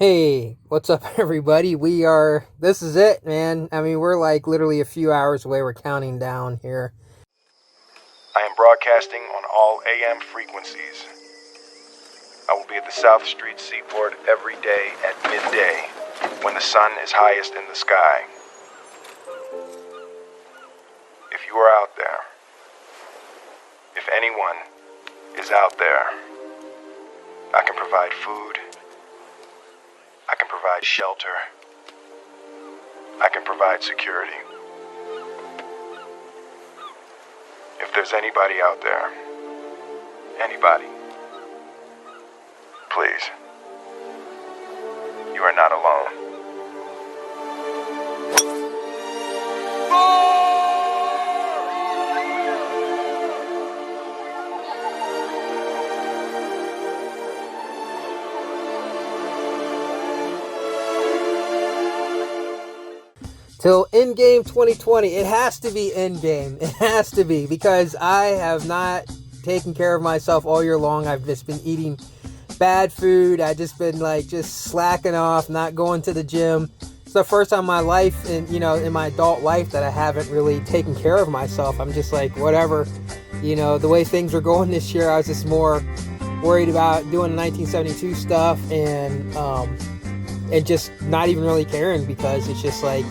Hey, what's up, everybody? This is it, man. I mean, we're like literally a few hours away. We're counting down here. I am broadcasting on all AM frequencies. I will be at the South Street Seaport every day at midday, when the sun is highest in the sky. If you are out there, if anyone is out there, I can provide food, I can provide shelter, I can provide security. If there's anybody out there, anybody, please, you are not alone. Till Endgame 2020. It has to be Endgame. It has to be, because I have not taken care of myself all year long. I've just been eating bad food. I've just been just slacking off, not going to the gym. It's the first time in my life, in my adult life, that I haven't really taken care of myself. I'm just like, whatever. The way things are going this year, I was just more worried about doing 1972 stuff and just not even really caring, because it's just like,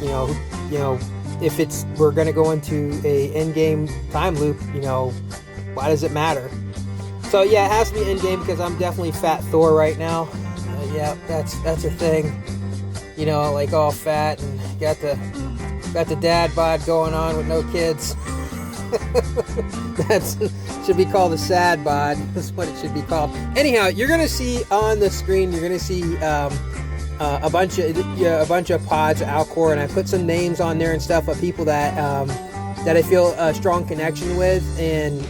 if we're going to go into a Endgame time loop, why does it matter? So yeah, it has to be Endgame, because I'm definitely Fat Thor right now. Yeah, that's a thing. Like all fat and got the dad bod going on with no kids. That's should be called a sad bod. That's what it should be called. Anyhow, you're gonna see on the screen. You're gonna see a bunch of pods of Alcor, and I put some names on there and stuff of people that I feel a strong connection with. And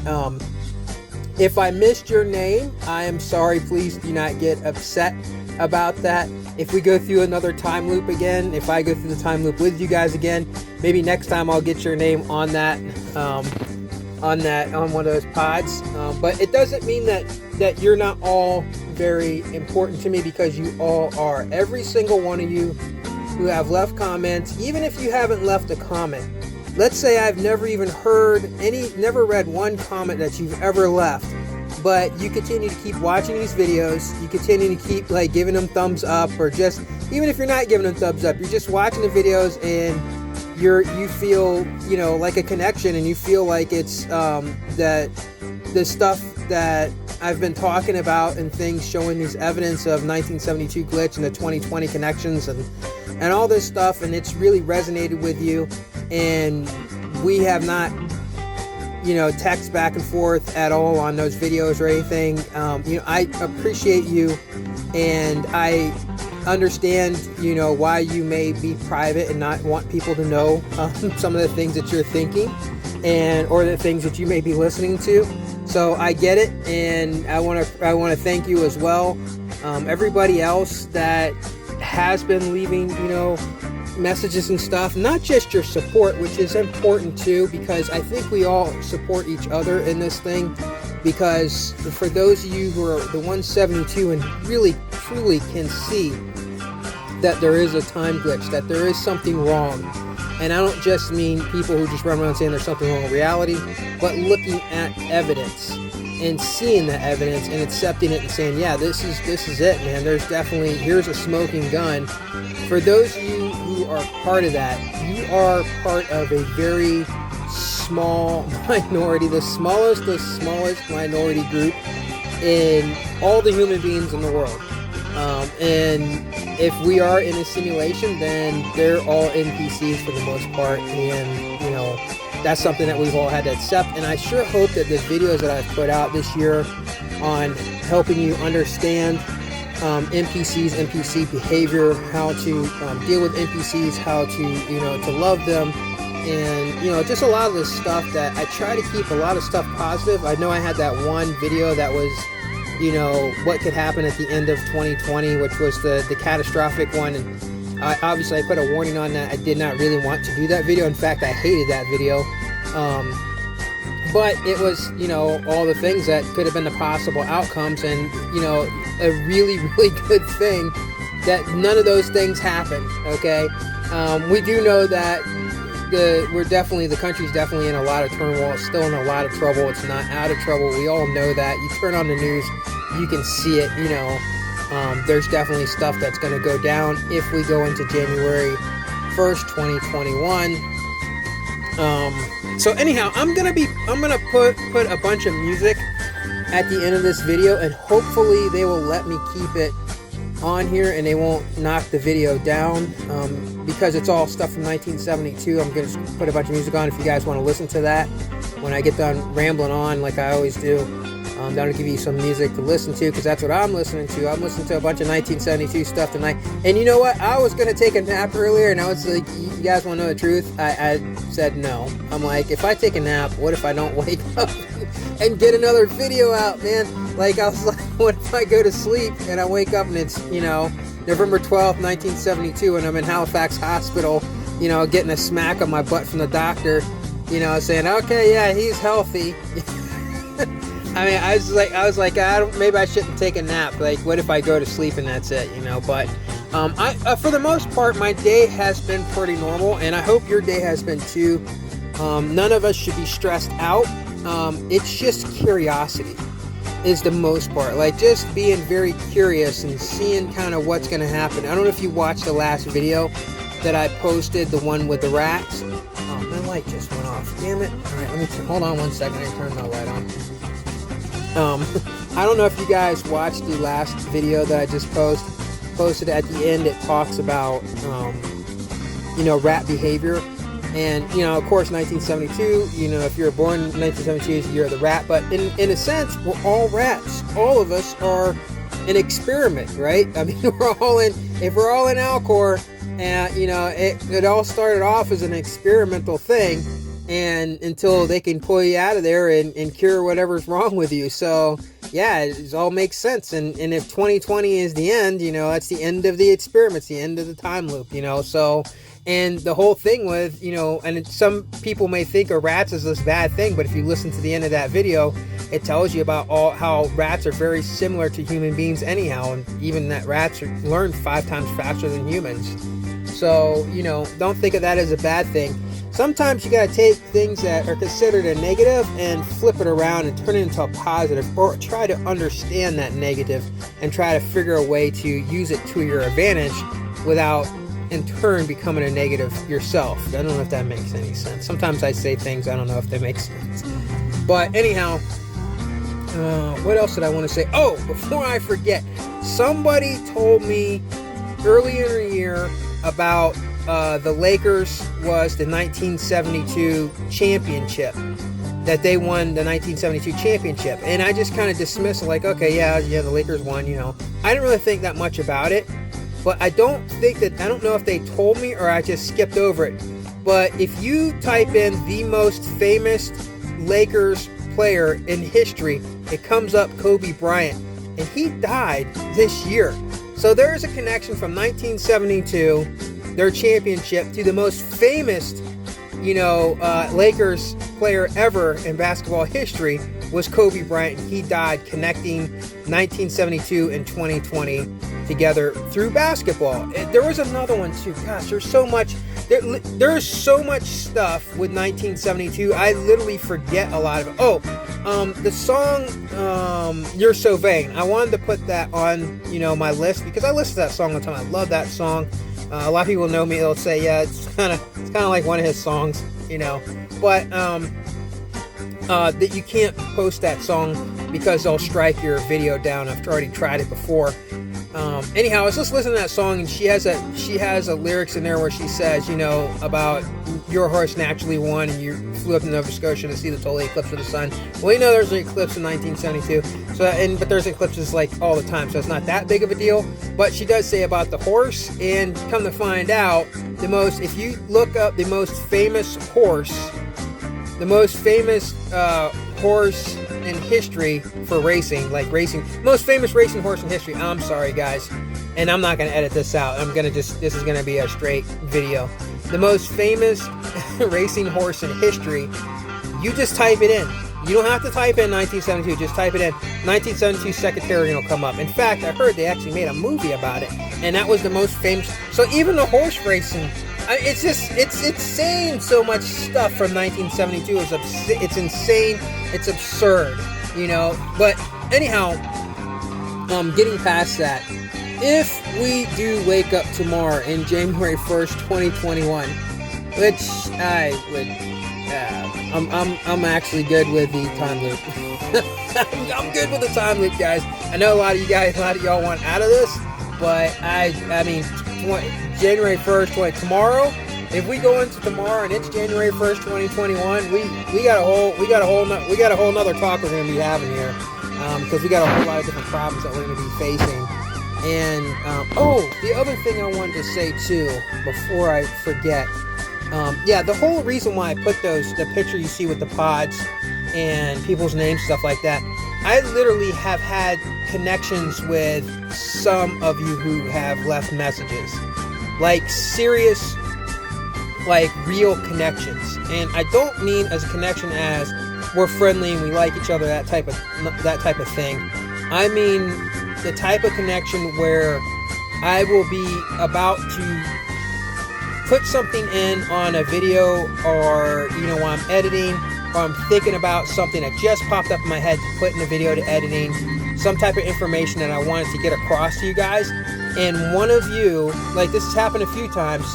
if I missed your name, I am sorry. Please do not get upset about that. If we go through another time loop again, if I go through the time loop with you guys again, maybe next time I'll get your name on that, on one of those pods. But it doesn't mean that you're not all very important to me, because you all are. Every single one of you who have left comments, even if you haven't left a comment. Let's say I've never even never read one comment that you've ever left, but you continue to keep watching these videos, you continue to keep giving them thumbs up, or just, even if you're not giving them thumbs up, you're just watching the videos and you feel, like a connection, and you feel like it's, that the stuff that I've been talking about and things showing these evidence of 1972 glitch and the 2020 connections and all this stuff, and it's really resonated with you, and we have not, text back and forth at all on those videos or anything. I appreciate you, and I understand, why you may be private and not want people to know some of the things that you're thinking or the things that you may be listening to. So I get it, and I want to thank you as well. Everybody else that has been leaving, messages and stuff, not just your support, which is important too, because I think we all support each other in this thing. Because for those of you who are the 172 and really truly can see that there is a time glitch, that there is something wrong, and I don't just mean people who just run around saying there's something wrong with reality, but looking at evidence and seeing the evidence and accepting it and saying, yeah, this is it, man. There's definitely, here's a smoking gun. For those of you who are part of that, you are part of a very small minority, the smallest minority group in all the human beings in the world. And if we are in a simulation, then they're all NPCs for the most part, and that's something that we've all had to accept. And I sure hope that the videos that I've put out this year on helping you understand NPCs, NPC behavior, how to deal with NPCs, how to love them, and just a lot of this stuff, that I try to keep a lot of stuff positive. I know I had that one video that was what could happen at the end of 2020, which was the catastrophic one, and obviously I put a warning on that. I did not really want to do that video. In fact, I hated that video. But it was, all the things that could have been the possible outcomes, and, a really, really good thing that none of those things happen. Okay, we do know that the country's definitely in a lot of turmoil. It's still in a lot of trouble. It's not out of trouble. We all know that. You turn on the news, you can see it. You know, there's definitely stuff that's going to go down if we go into January 1st, 2021. So anyhow, I'm gonna put a bunch of music at the end of this video, and hopefully they will let me keep it on here and they won't knock the video down, because it's all stuff from 1972. I'm gonna put a bunch of music on if you guys want to listen to that when I get done rambling on like I always do. I'm going to give you some music to listen to, because that's what I'm listening to. I'm listening to a bunch of 1972 stuff tonight. And you know what? I was going to take a nap earlier, and I was like, you guys want to know the truth? I said no. I'm like, if I take a nap, what if I don't wake up and get another video out, man? Like, I was like, what if I go to sleep and I wake up and it's, you know, November 12th, 1972, and I'm in Halifax Hospital, you know, getting a smack on my butt from the doctor, you know, saying, okay, yeah, he's healthy. I mean, I was like, maybe I shouldn't take a nap. Like, what if I go to sleep and that's it, you know? But for the most part, my day has been pretty normal, and I hope your day has been too. None of us should be stressed out. It's just curiosity is the most part. Like, just being very curious and seeing kind of what's going to happen. I don't know if you watched the last video that I posted, the one with the rats. Oh, my light just went off. Damn it. All right, hold on one second. I turn my light on. I don't know if you guys watched the last video that I just posted. At the end, it talks about, you know, rat behavior. And, you know, of course, 1972, you know, if you were born in 1972, you're the rat. But in a sense, we're all rats. All of us are an experiment, right? I mean, if we're all in Alcor, and, you know, it all started off as an experimental thing. And until they can pull you out of there and cure whatever's wrong with you. So, yeah, it all makes sense. And if 2020 is the end, you know, that's the end of the experiment. It's the end of the time loop, you know. So, and the whole thing with, you know, and some people may think of rats as this bad thing, but if you listen to the end of that video, it tells you about how rats are very similar to human beings anyhow. And even that rats learn 5 times faster than humans. So, you know, don't think of that as a bad thing. Sometimes you got to take things that are considered a negative and flip it around and turn it into a positive, or try to understand that negative and try to figure a way to use it to your advantage without in turn becoming a negative yourself. I don't know if that makes any sense. Sometimes I say things, I don't know if they make sense. But anyhow, what else did I want to say? Oh, before I forget, somebody told me earlier in the year about the Lakers was the 1972 championship, that they won the 1972 championship, and I just kind of dismissed it, like, okay, yeah, the Lakers won, you know. I didn't really think that much about it, but I don't know if they told me or I just skipped over it. But if you type in the most famous Lakers player in history, it comes up Kobe Bryant, and he died this year. So there is a connection from 1972, their championship, to the most famous, you know, Lakers player ever in basketball history was Kobe Bryant. He died connecting 1972 and 2020 together through basketball. There was another one too. Gosh, there's so much. There's so much stuff with 1972. I literally forget a lot of it. Oh, the song "You're So Vain." I wanted to put that on, you know, my list because I listen to that song all the time. I love that song. A lot of people know me. They'll say, yeah, it's kind of like one of his songs, you know. But that you can't post that song because they'll strike your video down. I've already tried it before. Anyhow, I was just listening to that song, and she has a lyrics in there where she says, you know, about your horse naturally won, and you flew up to Nova Scotia to see the total eclipse of the sun. Well, you know, there's an eclipse in 1972, but there's eclipses like all the time, so it's not that big of a deal. But she does say about the horse, and come to find out, if you look up the most famous horse in history for racing, most famous racing horse in history. I'm sorry, guys, and I'm not going to edit this out. This is going to be a straight video. The most famous racing horse in history, you just type it in. You don't have to type in 1972. Just type it in 1972 Secretariat and it'll come up. In fact, I heard they actually made a movie about it, and that was the most famous. So even the horse racing, it's insane. So much stuff from 1972 is it's insane. It's absurd, you know. But anyhow, getting past that, if we do wake up tomorrow in January 1st, 2021, which I would, I'm actually good with the time loop. I'm good with the time loop, guys. I know a lot of y'all want out of this, but I mean, January 1st, tomorrow. If we go into tomorrow and it's January 1st, 2021, we got a whole nother talk we're gonna be having here, because we got a whole lot of different problems that we're gonna be facing. And the other thing I wanted to say too, before I forget, the whole reason why I put the picture you see with the pods and people's names, stuff like that, I literally have had connections with some of you who have left messages, like serious, like real connections. And I don't mean as a connection as we're friendly and we like each other, that type of thing. I mean the type of connection where I will be about to put something in on a video, or while I'm editing, or I'm thinking about something that just popped up in my head to put in the video to editing, some type of information that I wanted to get across to you guys. And one of you, like this has happened a few times,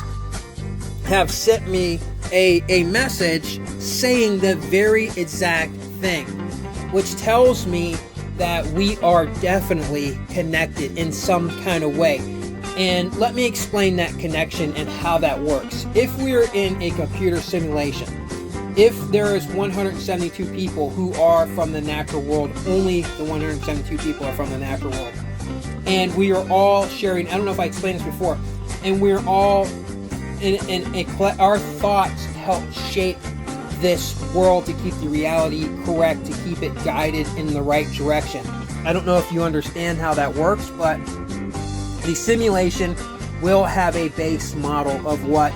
have sent me a message saying the very exact thing, which tells me that we are definitely connected in some kind of way. And let me explain that connection and how that works. If we're in a computer simulation, if there is 172 people who are from the natural world, only the 172 people are from the natural world, and we are all sharing, I don't know if I explained this before, and we're all our thoughts help shape this world to keep the reality correct, to keep it guided in the right direction. I don't know if you understand how that works, but the simulation will have a base model of what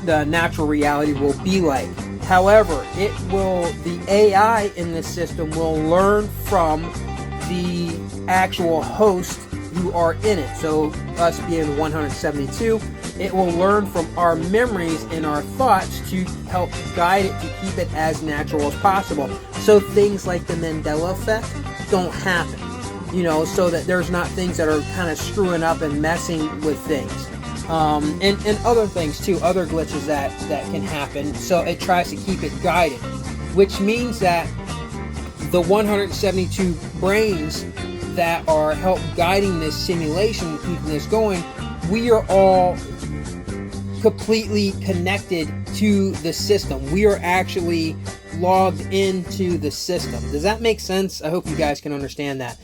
the natural reality will be like. However, the AI in this system will learn from the actual host who are in it. So us being 172, it will learn from our memories and our thoughts to help guide it, to keep it as natural as possible. So things like the Mandela effect don't happen, so that there's not things that are kind of screwing up and messing with things. And other things too, other glitches that can happen. So it tries to keep it guided, which means that the 172 brains that are help guiding this simulation, keeping this going, we are all completely connected to the system. We are actually logged into the system. Does that make sense? I hope you guys can understand that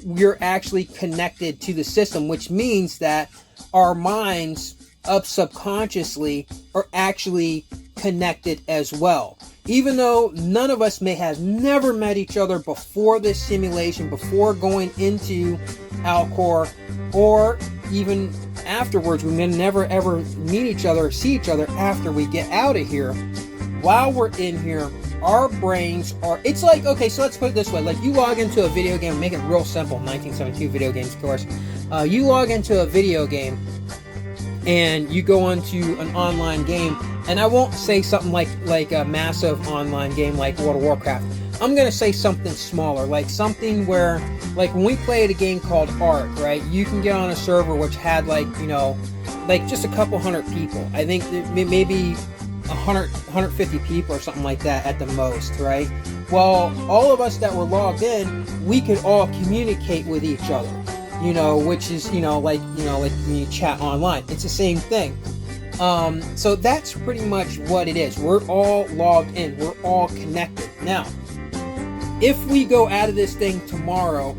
we're actually connected to the system, which means that our minds up subconsciously are actually connected as well. Even though none of us may have never met each other before this simulation, before going into Alcor, or even afterwards, we may never ever meet each other or see each other after we get out of here. While we're in here, our brains are, it's like, okay, so let's put it this way, like you log into a video game, make it real simple, 1972 video games, of course. You log into a video game and you go into an online game, and I won't say something like a massive online game like World of Warcraft. I'm gonna say something smaller, like something where, like when we played a game called Ark, right? You can get on a server which had like just a couple hundred people. I think maybe 150 people or something like that at the most, right? Well, all of us that were logged in, we could all communicate with each other, which is, like when you chat online, it's the same thing. So that's pretty much what it is. We're all logged in. We're all connected. Now, if we go out of this thing tomorrow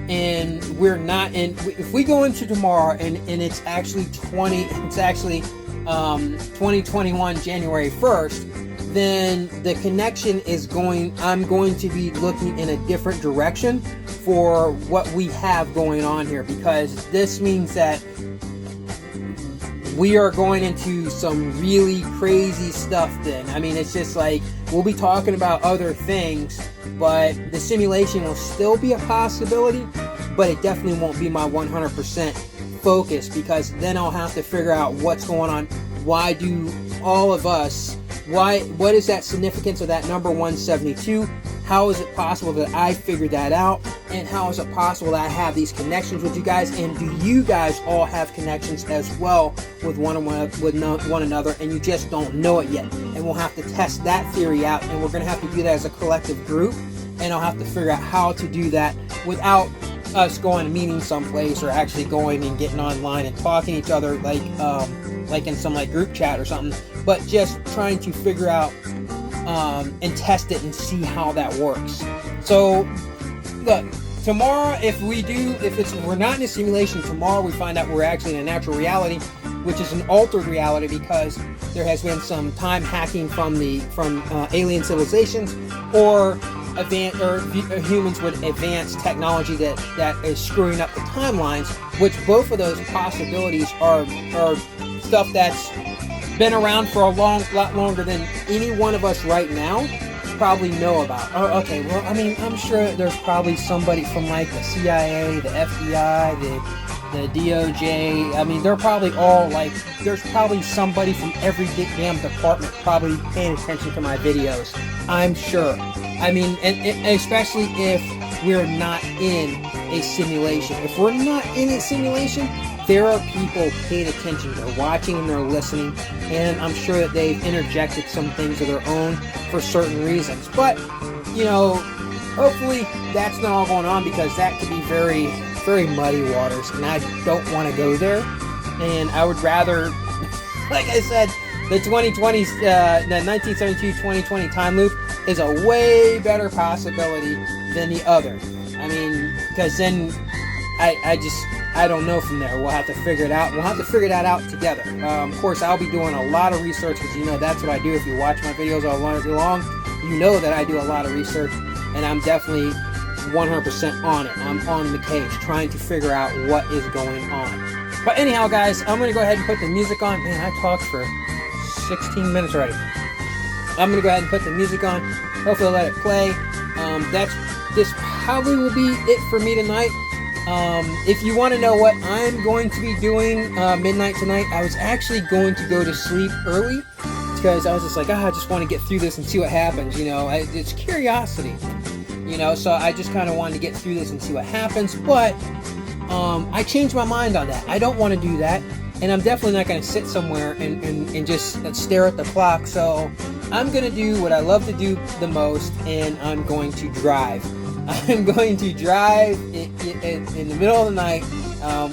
and we're not in, if we go into tomorrow and it's actually 2021 January 1st, then the connection is I'm going to be looking in a different direction for what we have going on here, because this means that we are going into some really crazy stuff then. I mean, it's just like We'll be talking about other things, but the simulation will still be a possibility, but it definitely won't be my 100% focus, because then I'll have to figure out what's going on. Why do all of us, what is that significance of that number 172? How is it possible that I figured that out? And how is it possible that I have these connections with you guys? And do you guys all have connections as well with one another, and you just don't know it yet? And we'll have to test that theory out, and we're going to have to do that as a collective group. And I'll have to figure out how to do that without us going and meeting someplace, or actually going and getting online and talking to each other like in some like group chat or something, but just trying to figure out and test it and see how that works. So look, tomorrow, if we're not in a simulation, tomorrow we find out we're actually in a natural reality, which is an altered reality, because there has been some time hacking from alien civilizations, or humans with advanced technology that is screwing up the timelines, which both of those possibilities are stuff that's been around for a lot longer than any one of us right now probably know about. Oh, okay, well, I mean, I'm sure there's probably somebody from like the CIA, the FBI, the DOJ. I mean, they're probably all like, there's probably somebody from every damn department probably paying attention to my videos. I'm sure. I mean, and especially if we're not in a simulation. If we're not in a simulation, there are people paying attention. They're watching and they're listening, and I'm sure that they've interjected some things of their own for certain reasons. But, you know, hopefully that's not all going on, because that could be very, very muddy waters, and I don't want to go there. And I would rather, like I said, the 1972-2020 time loop is a way better possibility than the other. I mean, because then I don't know from there. We'll have to figure it out. We'll have to figure that out together. Of course, I'll be doing a lot of research, because you know that's what I do. If you watch my videos all along, you know that I do a lot of research, and I'm definitely 100% on it. I'm on the case, trying to figure out what is going on. But anyhow, guys, I'm going to go ahead and put the music on. Man, I talked for 16 minutes already. I'm going to go ahead and put the music on. Hopefully I'll let it play. This probably will be it for me tonight. If you want to know what I'm going to be doing midnight tonight, I was actually going to go to sleep early, because I was just like, I just want to get through this and see what happens. You know, it's curiosity. You know, so I just kind of wanted to get through this and see what happens. But I changed my mind on that. I don't want to do that. And I'm definitely not going to sit somewhere and just stare at the clock. So I'm going to do what I love to do the most, and I'm going to drive. I'm going to drive in the middle of the night,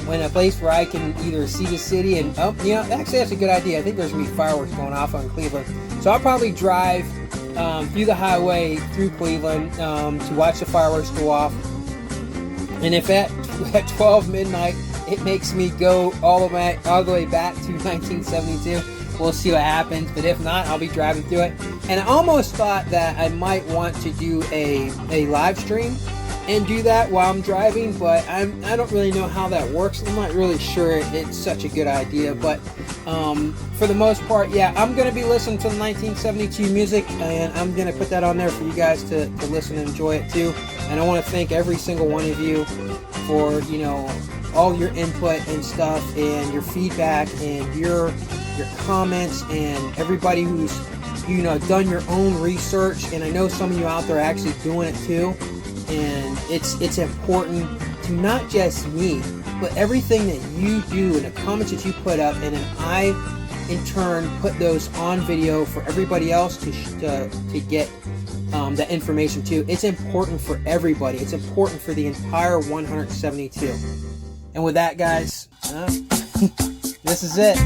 in a place where I can either see the city and, you know, actually that's a good idea. I think there's going to be fireworks going off on Cleveland. So I'll probably drive through the highway through Cleveland to watch the fireworks go off. And if at 12 midnight it makes me go all the way back to 1972, we'll see what happens. But if not, I'll be driving through it. And I almost thought that I might want to do a live stream and do that while I'm driving, but I don't really know how that works. I'm not really sure it's such a good idea. But for the most part, yeah, I'm going to be listening to the 1972 music, and I'm going to put that on there for you guys to listen and enjoy it too. And I want to thank every single one of you for, you know, all your input and stuff, and your feedback, and your comments, and everybody who's, you know, done your own research. And I know some of you out there are actually doing it too. And it's important to not just me, but everything that you do and the comments that you put up, and then I in turn put those on video for everybody else to get that information too. It's important for everybody. It's important for the entire 172. And with that, guys, this is it.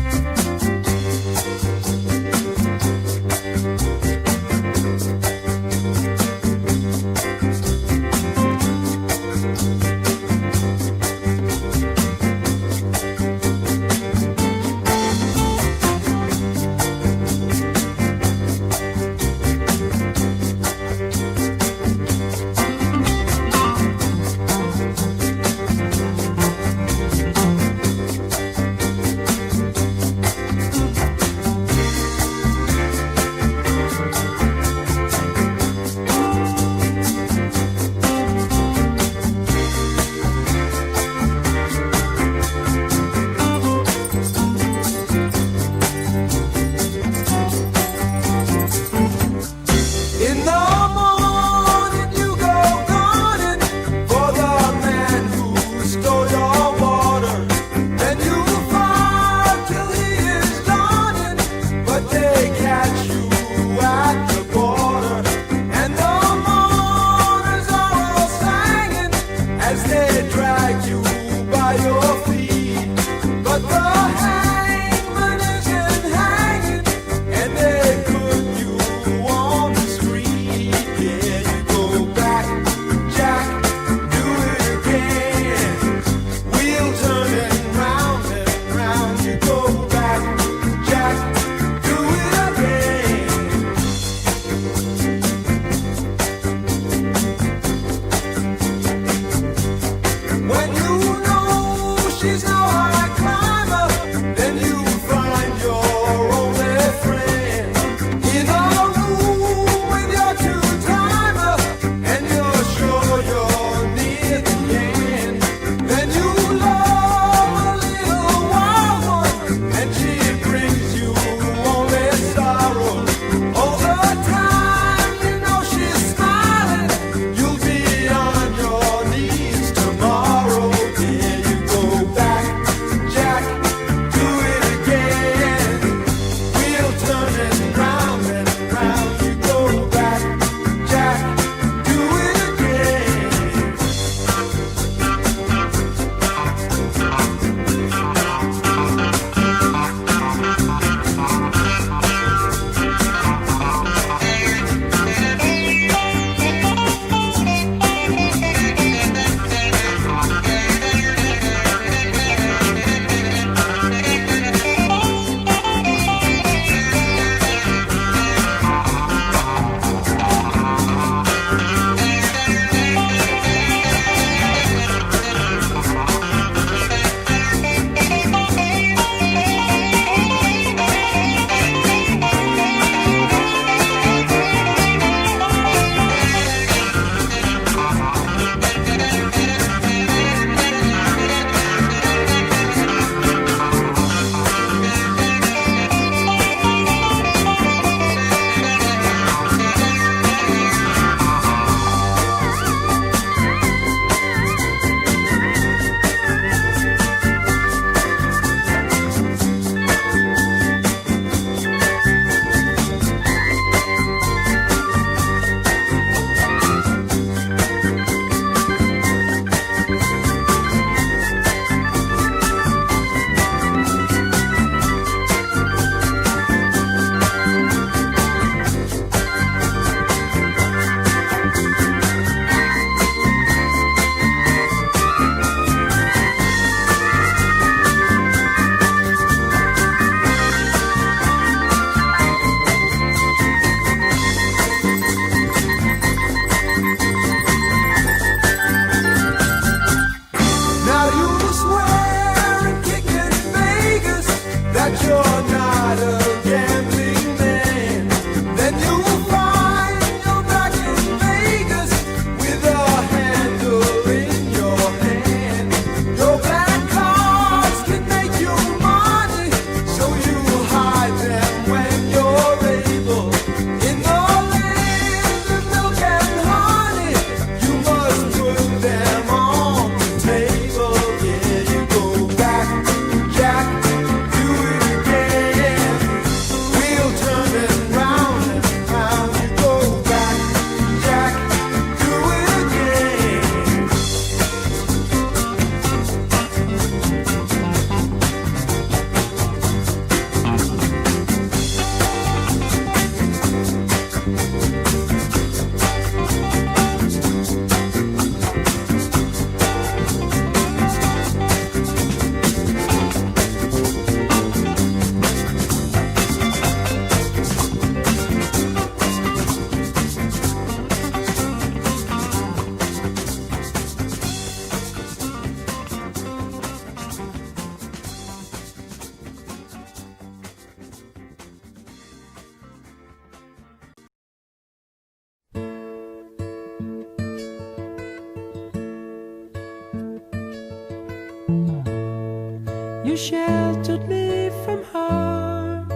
You sheltered me from harm,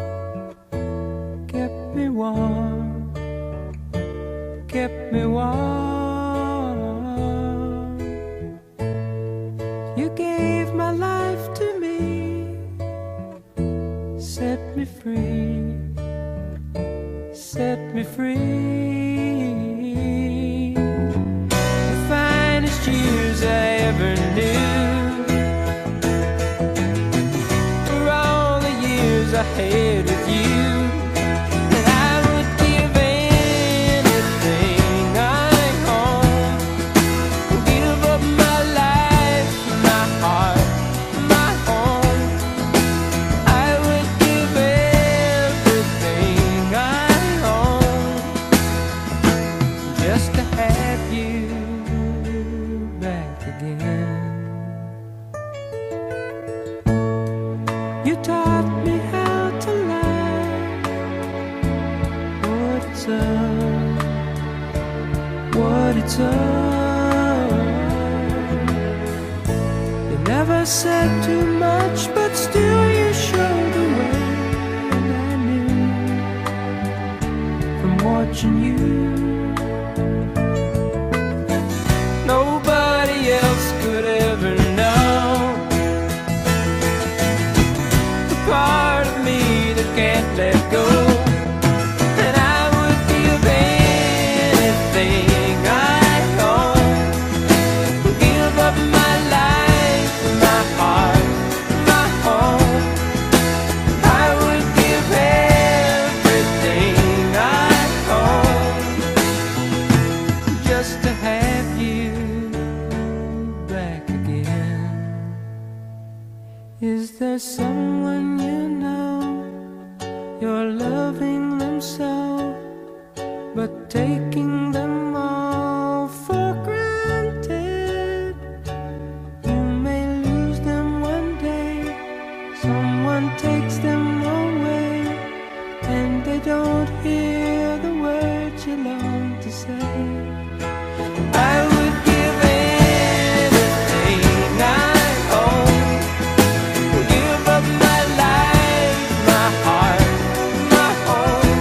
kept me warm, kept me warm. You gave my life to me, set me free, set me free. The finest years I ever knew, for all the years I had with you. And I would give anything I own, give up my life, my heart, my home. I would give everything I own just to have you back again. You taught me how to love, what it's up, what it's up. You never said too much, but still you showed the way. And I knew from watching you, nobody else could ever know the part of me that can't let go. And I would give anything I own, give up my life, my heart, my home. I would give everything I own just to have you back again. Is there someone you know, you're loving them so, but taking them all for granted? You may lose them one day, someone takes them away, and they don't hear the words you long to say. I would give anything I own, give up my life, my heart, my home.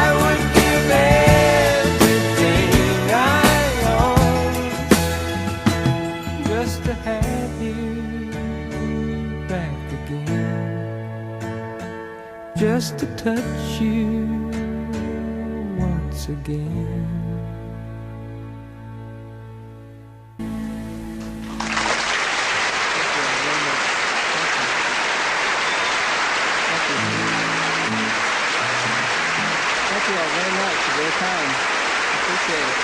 I would give everything I own just to have you back again, just to touch you once again. Thank you all very much for your time. Appreciate it.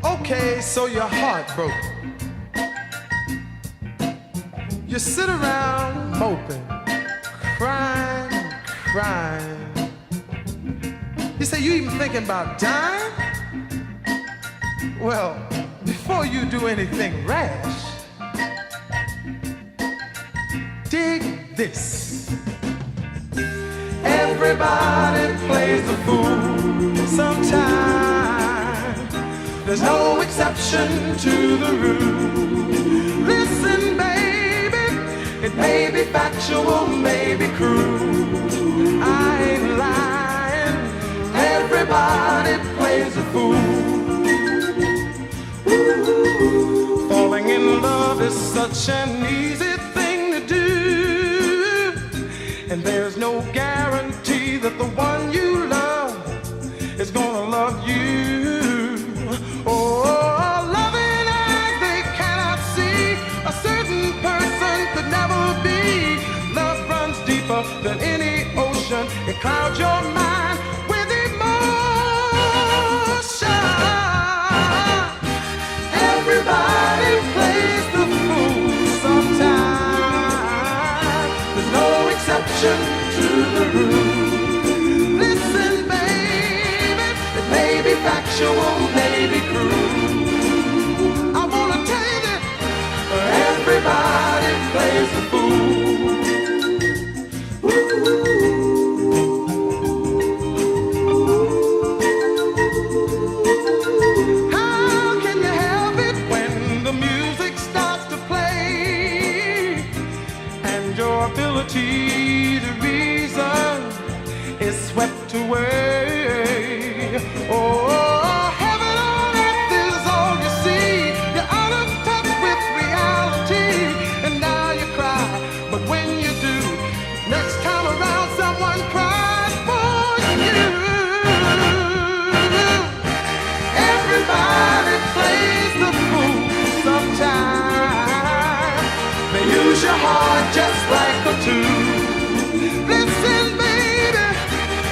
Okay, so your heart broke. You sit around moping, crying, crying. You say you even thinking about dying? Well, before you do anything rash, dig this. Everybody plays the fool sometime. There's no exception to the rule. Listen, baby, it may be factual, may be cruel. I ain't lying. Everybody plays the fool. Ooh, falling in love is such an easy thing to do, and there's no guarantee that the one you love is gonna love you. Oh, loving eyes, they cannot see. A certain person could never be. Love runs deeper than any ocean. It clouds your mind with emotion. Everybody plays the fool sometimes. There's no exception to the rule. Listen, baby, it may be factual, may be cruel. I wanna tell you that humanity, the reason is swept away. Oh, heaven on earth is all you see. You're out of touch with reality, and now you cry. But when you do, next time around, someone cries for you. Everybody plays the fool sometimes. They use your heart just like a tool. Listen, baby,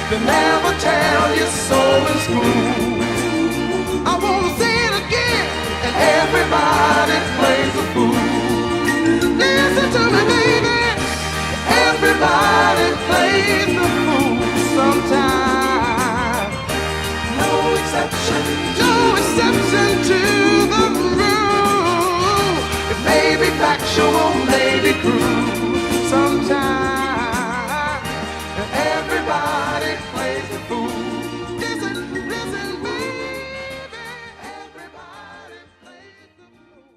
they never tell you so in school. I wanna say it again, and everybody plays the fool. Listen to me, baby, everybody plays the fool sometimes. No exception to the rule. It may be factual, maybe cruel. Sometimes everybody plays the fool. Listen, baby, everybody plays the fool.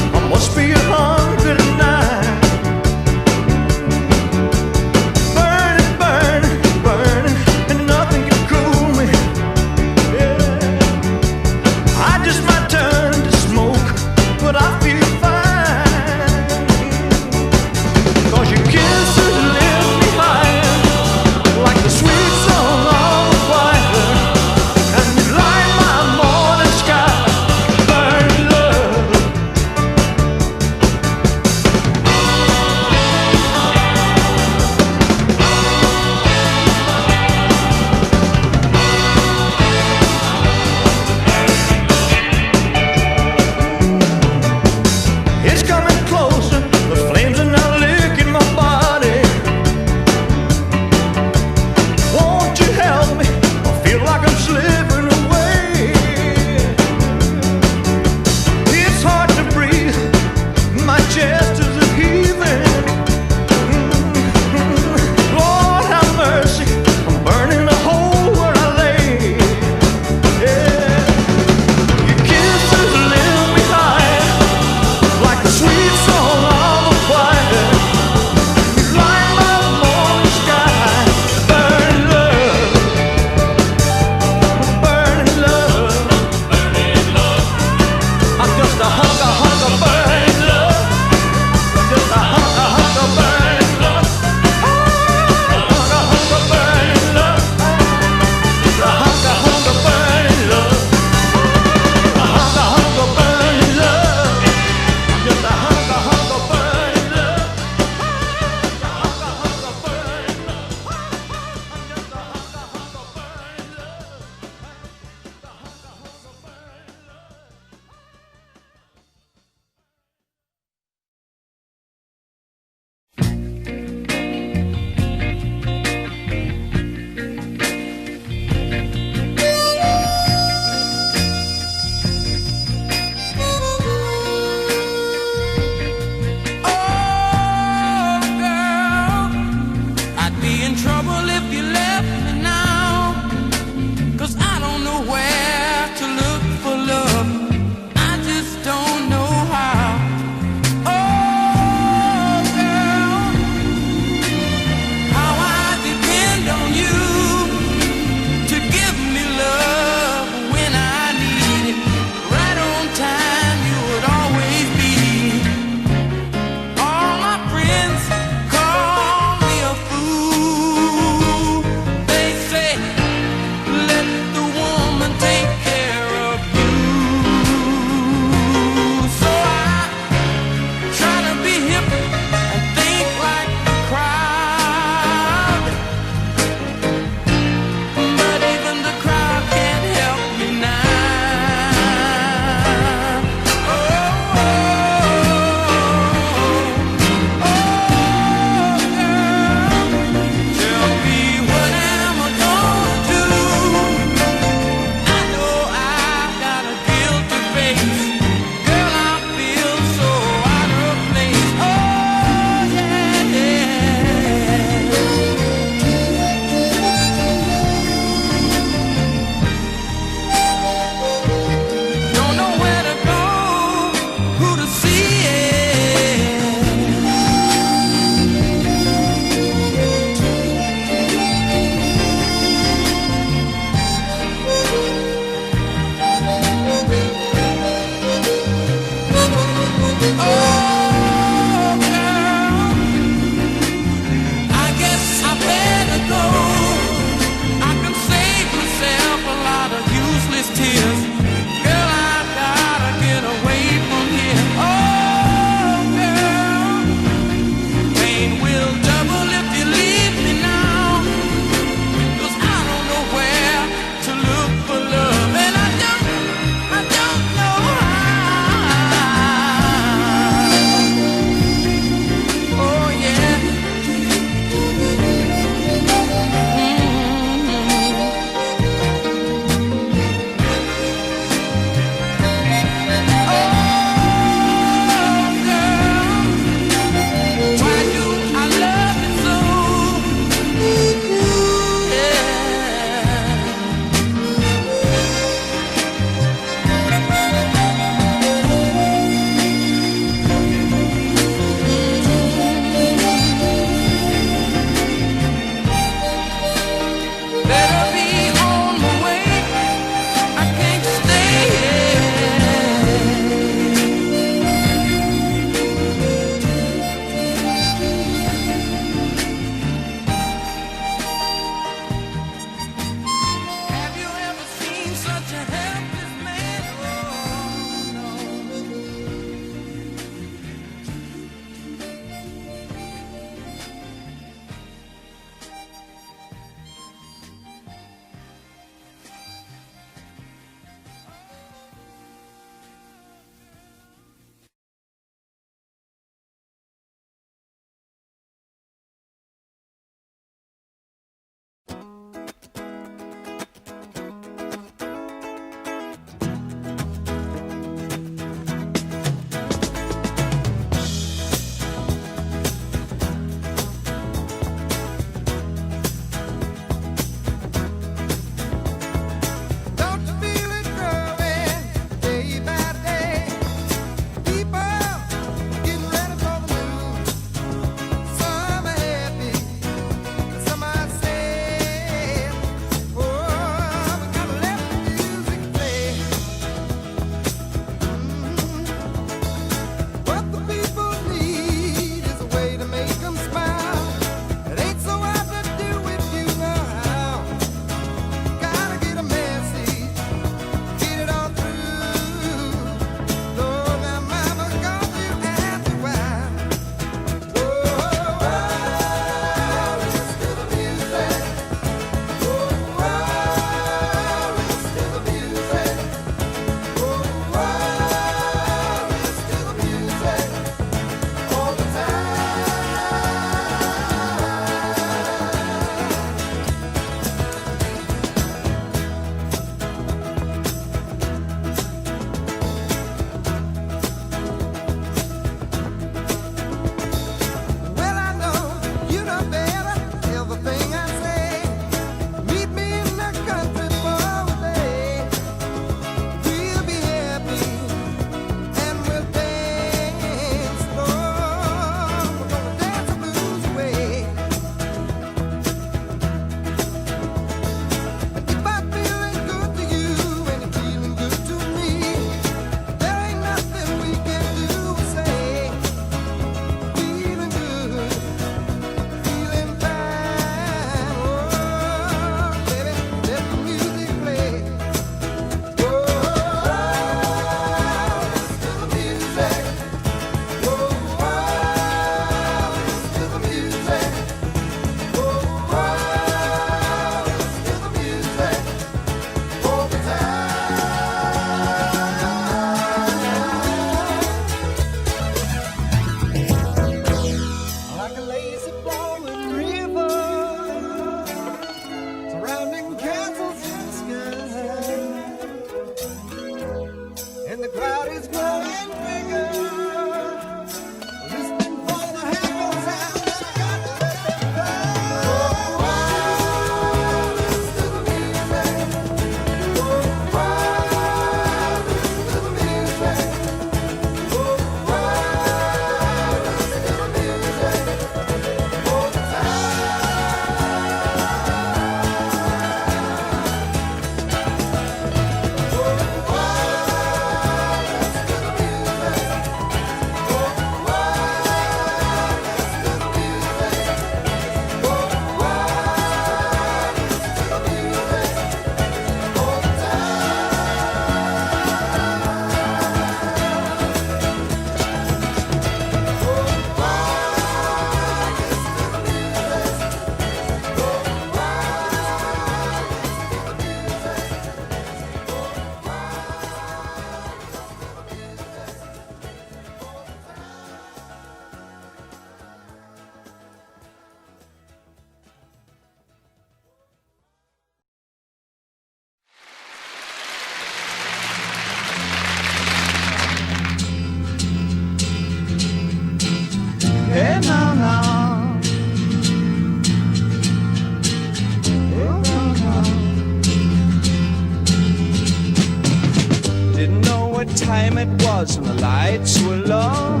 time it was and the lights were low.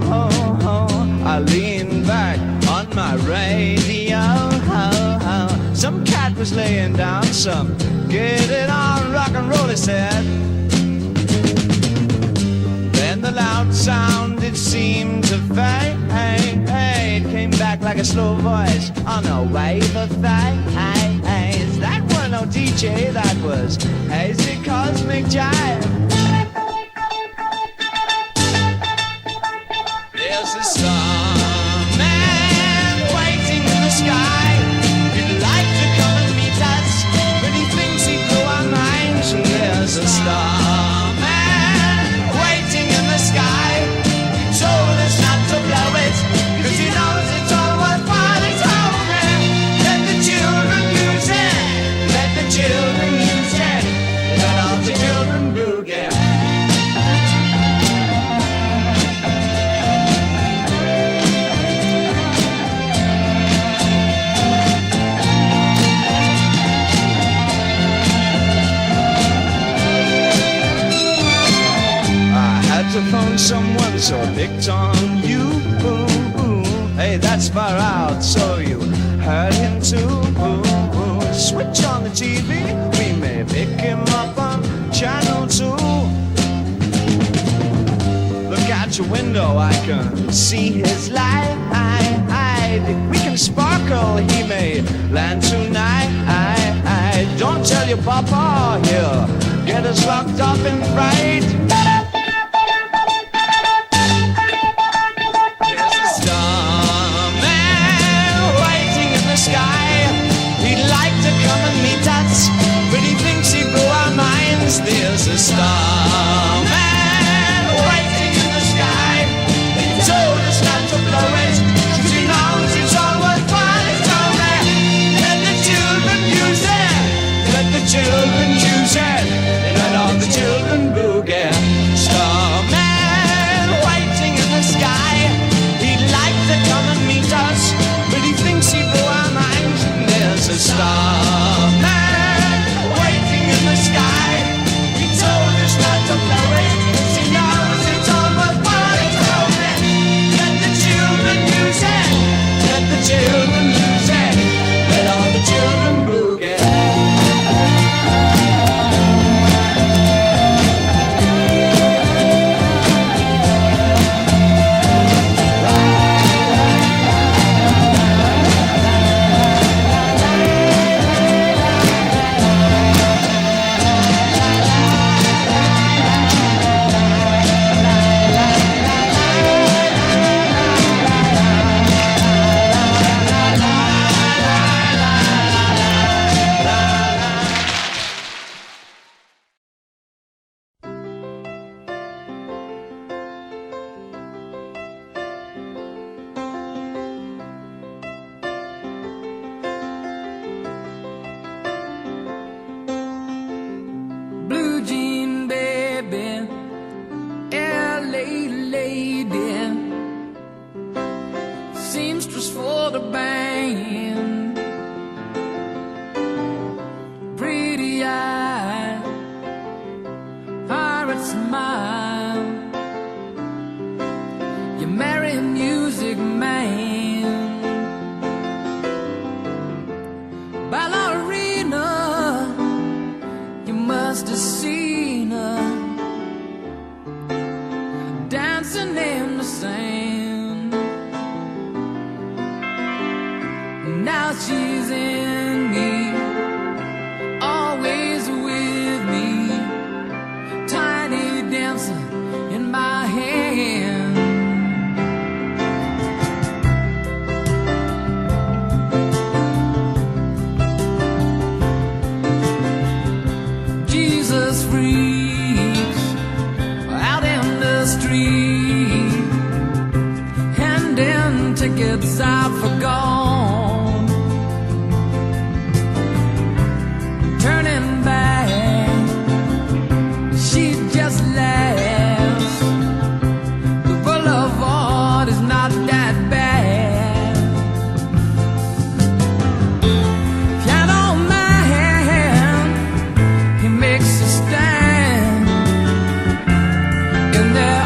I leaned back on my radio. Some cat was laying down some get it on rock and roll, he said. Then the loud sound, it seemed to fade. Came back like a slow voice on a wave of fade. That wasn't no DJ, that was hazy cosmic jive. There's a starman waiting in the sky. He'd like to come and meet us, but he thinks he'd blow our minds. And there's a starman waiting in the sky. He told us not to blow it, 'cause he knows it's all worthwhile. He told me, let the children use it, let the children use it, let all the children boogie. To phone someone, so I picked on you. Hey, that's far out, so you heard him too. Switch on the TV, we may pick him up on channel 2. Look out your window, I can see his light. If we can sparkle, he may land tonight. Don't tell your papa, he'll get us locked up in fright. There's a starman waiting in the sky. He told us not to blow it, 'cause he knows it's all worthwhile. He told me, let the children use it, let the children use it, let all the children boogie. Starman waiting in the sky. He'd like to come and meet us, but he thinks he'd blow our minds. And there's a starman waiting in the sky. Told us not to blow it, 'cause he knows it's all worthwhile. He told me, let the children use it, let the children use it, let all the children boogie. And there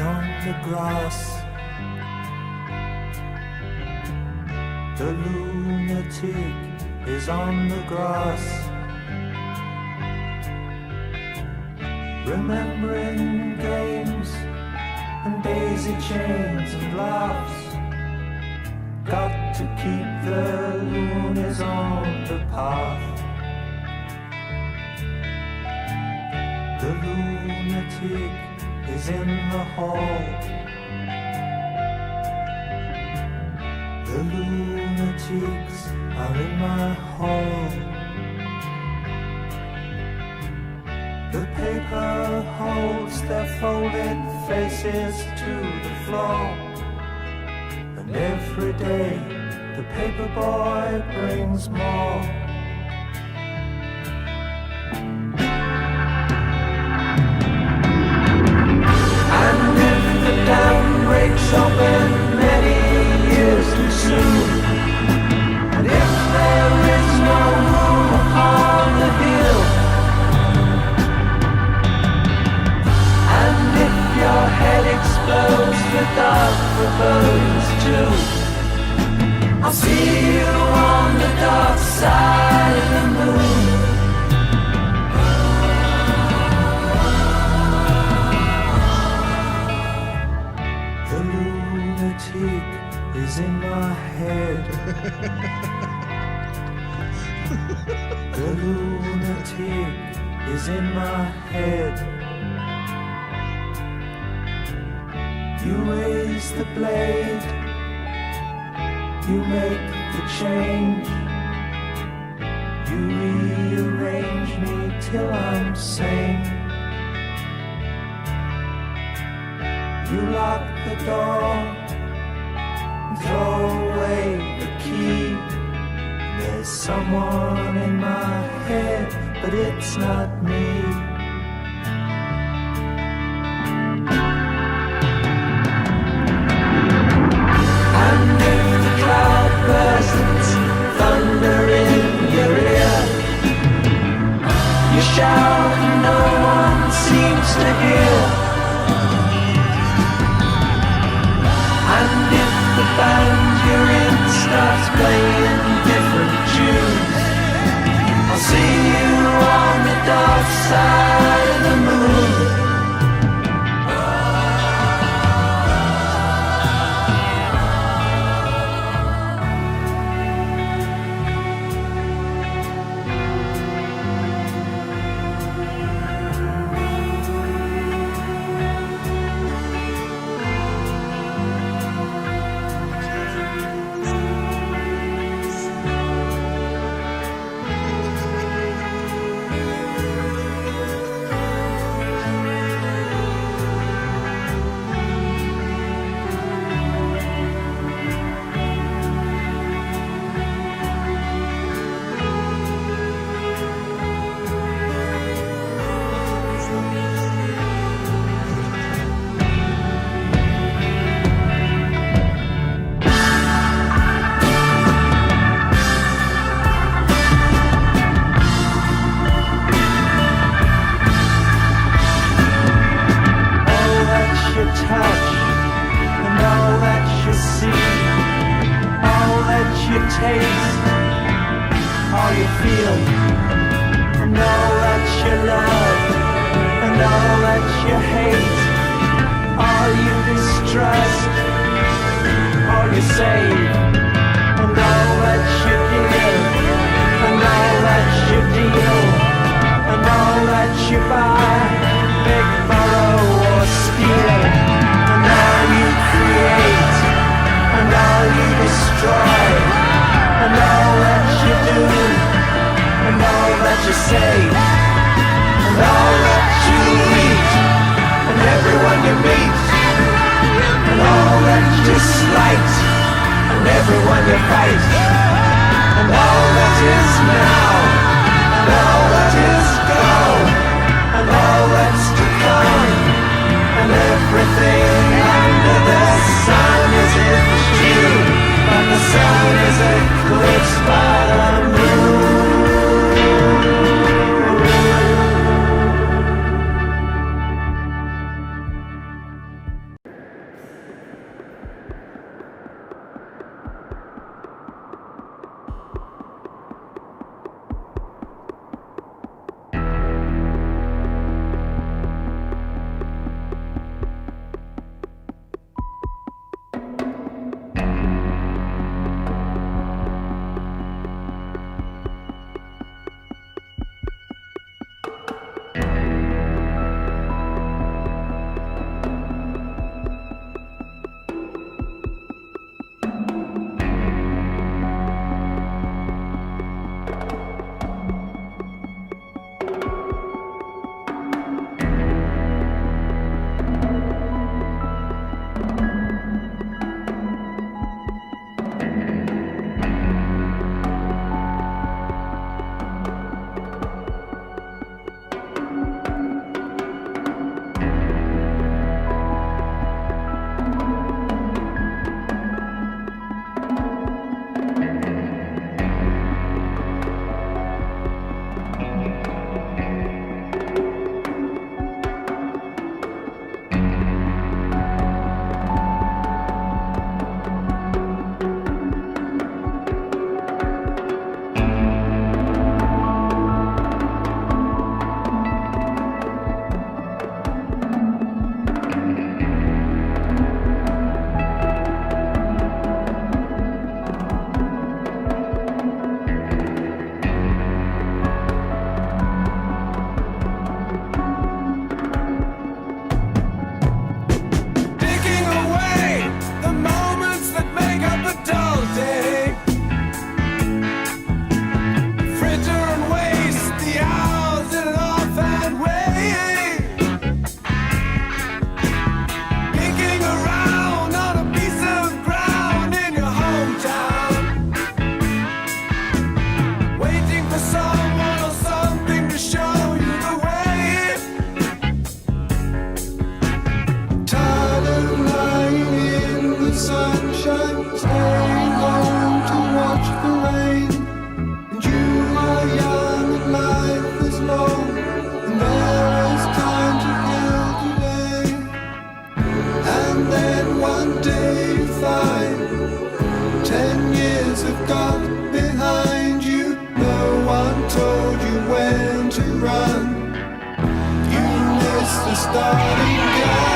on the grass. The lunatic is on the grass, remembering games and daisy chains and laughs. Got to keep the loonies on the path. The lunatic is in the hall. The lunatics are in my hall. The paper holds their folded faces to the floor. And every day the paper boy brings more. And if the dam breaks open many years too soon, and if there is no room upon the hill, and if your head explodes with dark forebodings too, I'll see you on the dark side of the moon. The lunatic is in my head. The lunatic is in my head. You raise the blade, you make the change, you rearrange me till I'm sane. You lock the door and throw away the key. There's someone in my head, but it's not me. And if the cloud bursts, thunder in your ear, you shout and no one seems to hear. And if the band you're in starts playing different tunes, I'll see you on the dark side of the moon. Everyone you fight, and all that is now, and all that is gone, and all that's to come, and everything under the sun is in June, but the sun is eclipsed by the one day you find 10 years have gone behind you. No one told you when to run. You missed the starting gun.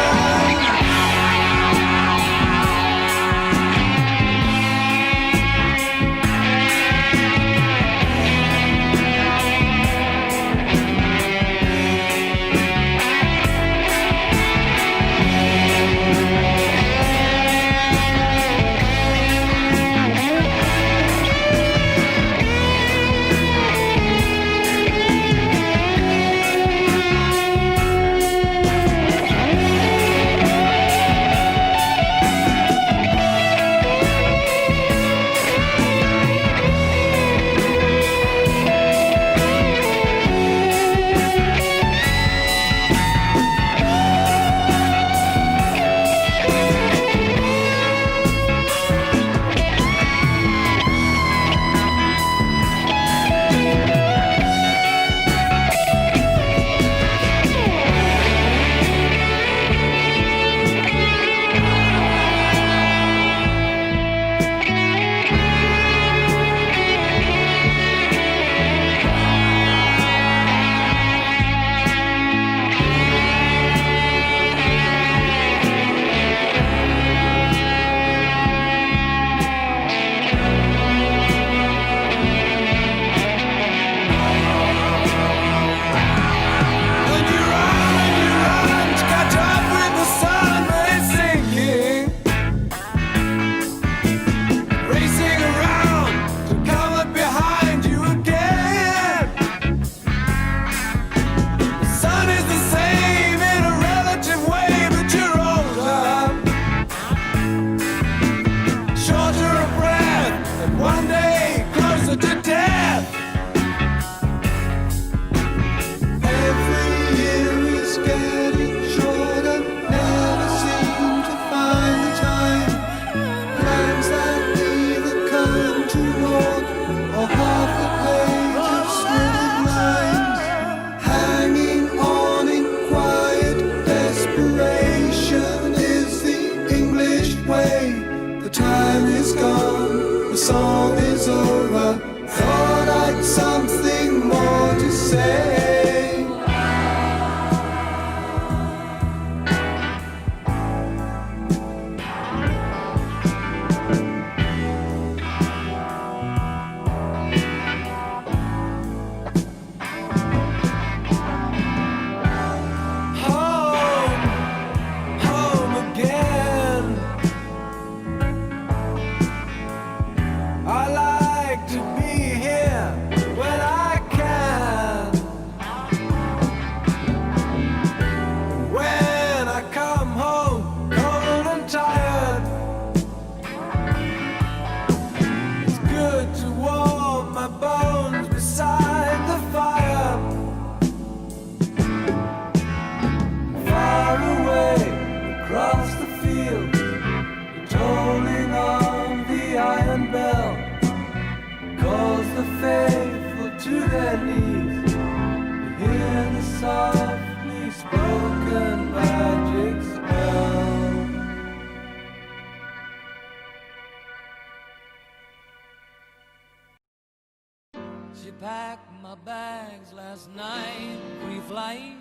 She packed my bags last night, pre-flight,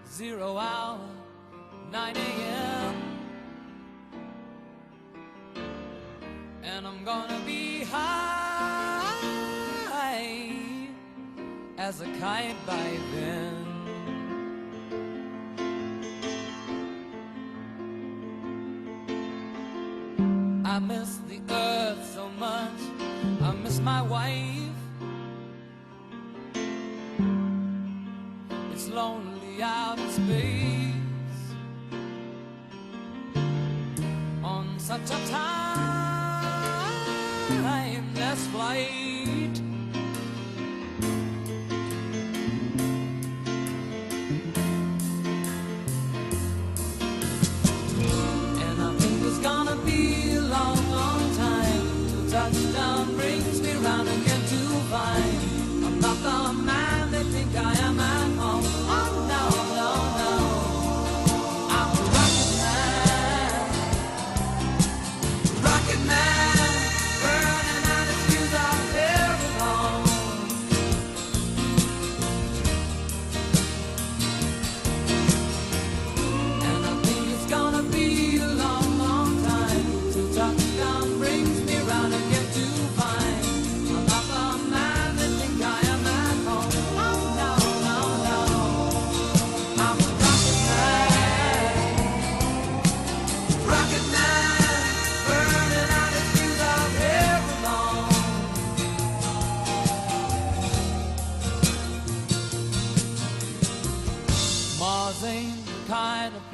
0 hour, 9 a.m. And I'm gonna be high as a kite by then. I miss the earth so much, I miss my wife. It's lonely out in space on such a timeless flight. And I think it's gonna be a long, long time till touchdown brings me round again to find I'm not the man they think I am at home. Oh no, no, no,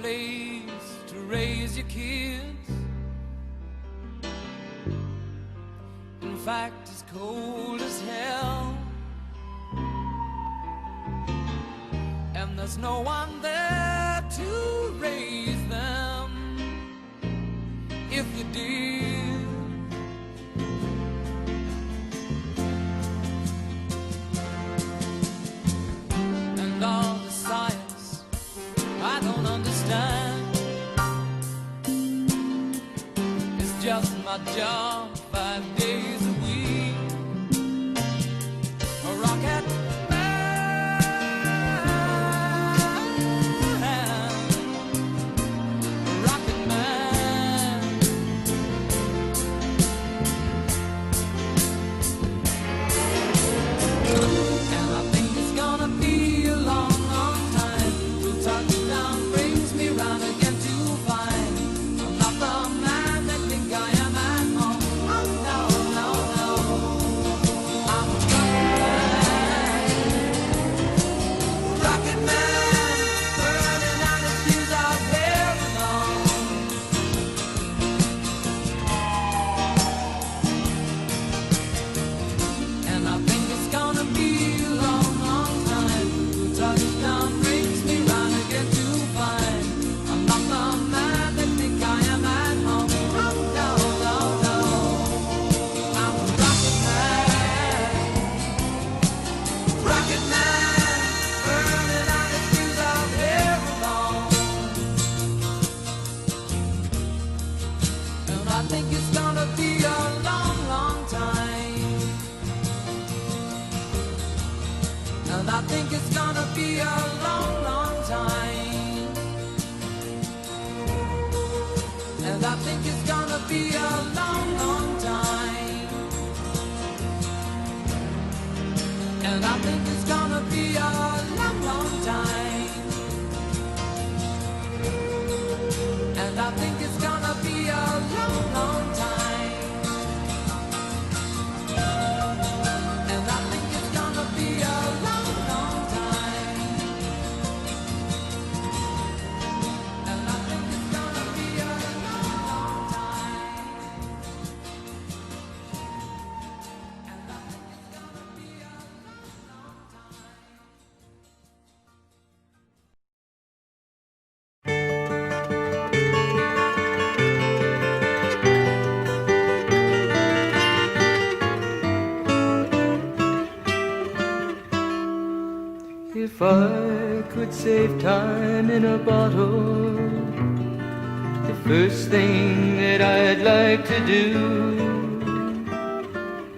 place to raise your kids. In fact, it's cold as hell, and there's no one there to raise them if you did. And all the science I don't understand, it's just my job 5 days a week. A rocket man, a rocket man. And I think it's gonna be a long, long time till touchdown brings me round again to find I'm not the man that think I am at home. Oh no, no, no, I'm a rocket man, burning out the fuse out there alone. And I think it's gonna be a long, long time till touchdown brings me round again to find I'm not the man that think I am at home. Oh no, no, no, I'm a rocket man, burning out the fuse out there alone. And I think it's gonna be a long, long time. And I think it's gonna be a long, long time. And I think it's gonna be a long, long time. And I think it's gonna be a long, long time. And I think it's gonna be a long, long time. And I think it's gonna be a long, long time. And I think it's gonna be a long, long time. And I think it's gonna be a long, long time. If I could save time in a bottle, the first thing that I'd like to do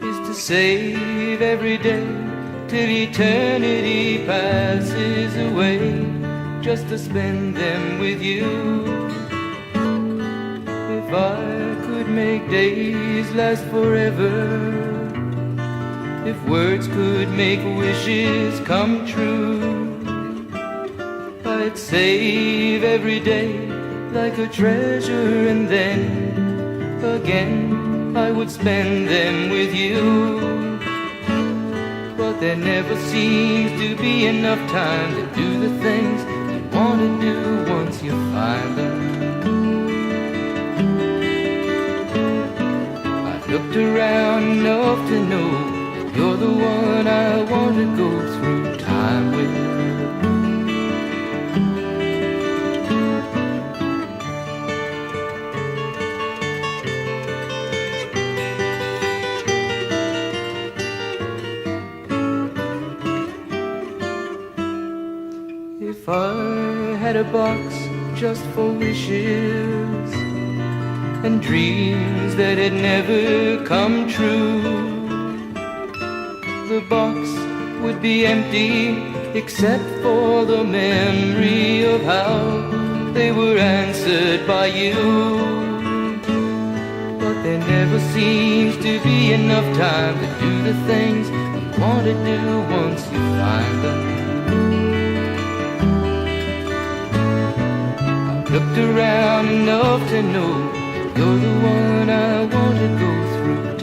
is to save every day till eternity passes away, just to spend them with you. If I could make days last forever, if words could make wishes come true, I'd save every day like a treasure, and then again I would spend them with you. But there never seems to be enough time to do the things you want to do once you find them. I've looked around enough to know you're the one I want to go through time with. If I had a box just for wishes and dreams that had never come true, the box would be empty except for the memory of how they were answered by you. But there never seems to be enough time to do the things you want to do once you find them. I've looked around enough to know you're the one I want to go through